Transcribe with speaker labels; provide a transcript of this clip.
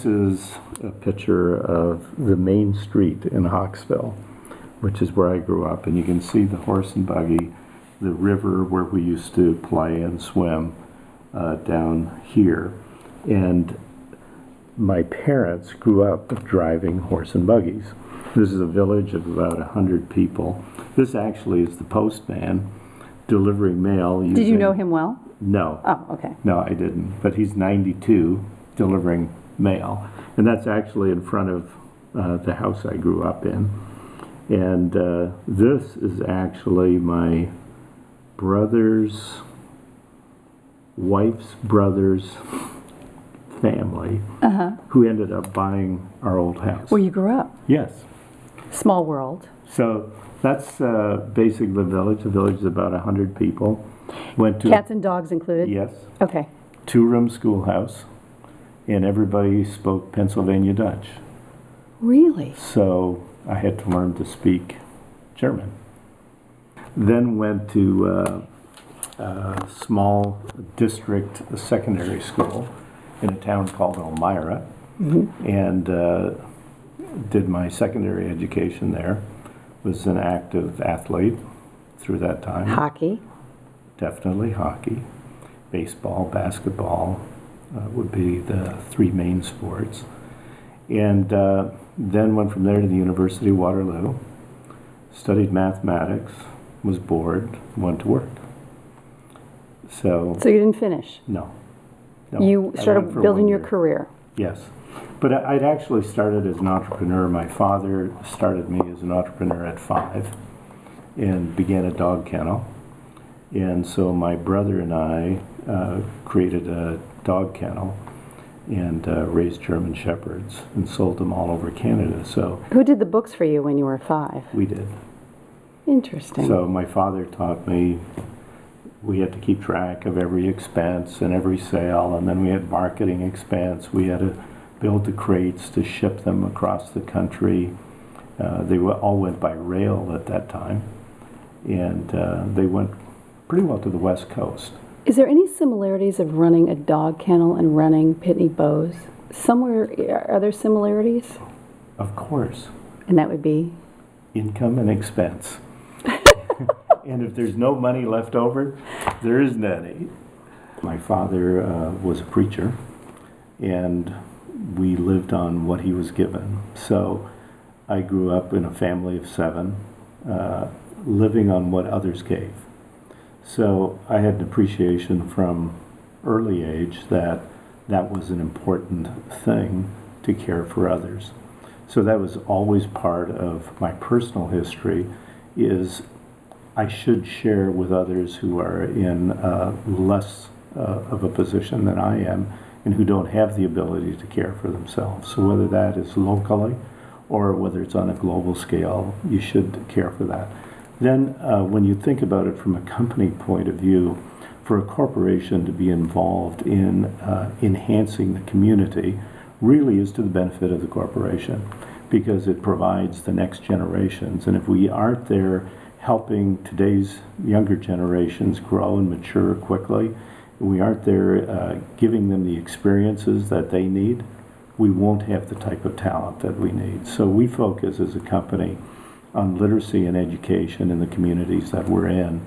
Speaker 1: This is a picture of the main street in Hawksville, which is where I grew up, and you can see the horse and buggy, the river where we used to play and swim down here. And my parents grew up driving horse and buggies. This is a village of about 100 people. This actually is the postman delivering mail.
Speaker 2: Did you know him well?
Speaker 1: No.
Speaker 2: Oh, okay.
Speaker 1: No, I didn't. But he's 92 delivering mail. And that's actually in front of the house I grew up in. And this is actually my brother's wife's brother's family who ended up buying our old house.
Speaker 2: Where you grew up?
Speaker 1: Yes.
Speaker 2: Small world.
Speaker 1: So that's basically the village. The village is about 100 people. Went to
Speaker 2: Cats and dogs included?
Speaker 1: Yes.
Speaker 2: Okay.
Speaker 1: 2-room schoolhouse, and everybody spoke Pennsylvania Dutch.
Speaker 2: Really?
Speaker 1: So I had to learn to speak German. Then went to a small district secondary school in a town called Elmira, and did my secondary education there. Was an active athlete through that time.
Speaker 2: Hockey?
Speaker 1: Definitely hockey. Baseball, basketball would be the 3 main sports. And then went from there to the University of Waterloo, studied mathematics, was bored, went to work. So
Speaker 2: you didn't finish?
Speaker 1: No.
Speaker 2: You
Speaker 1: I
Speaker 2: started
Speaker 1: went for
Speaker 2: building
Speaker 1: 1
Speaker 2: your
Speaker 1: year.
Speaker 2: career?
Speaker 1: Yes. But I'd actually started as an entrepreneur. My father started me as an entrepreneur at 5 and began a dog kennel. And so my brother and I created a dog kennel and raised German Shepherds and sold them all over Canada. So
Speaker 2: Who did the books for you when you were 5?
Speaker 1: we did.
Speaker 2: Interesting.
Speaker 1: So my father taught me we had to keep track of every expense and every sale, and then we had marketing expense. We had to build the crates to ship them across the country. They all went by rail at that time, and they went pretty well to the West Coast.
Speaker 2: Is there any similarities of running a dog kennel and running Pitney Bowes? Somewhere, are there similarities?
Speaker 1: Of course.
Speaker 2: And that would be?
Speaker 1: Income and expense. And if there's no money left over, there isn't any. My father was a preacher, and we lived on what he was given. So I grew up in a family of 7, living on what others gave. So I had an appreciation from early age that that was an important thing to care for others. So that was always part of my personal history, is I should share with others who are in less of a position than I am and who don't have the ability to care for themselves. So whether that is locally or whether it's on a global scale, you should care for that. Then when you think about it from a company point of view, for a corporation to be involved in enhancing the community really is to the benefit of the corporation, because it provides the next generations. And if we aren't there helping today's younger generations grow and mature quickly, we aren't there giving them the experiences that they need, we won't have the type of talent that we need. So we focus as a company on literacy and education in the communities that we're in.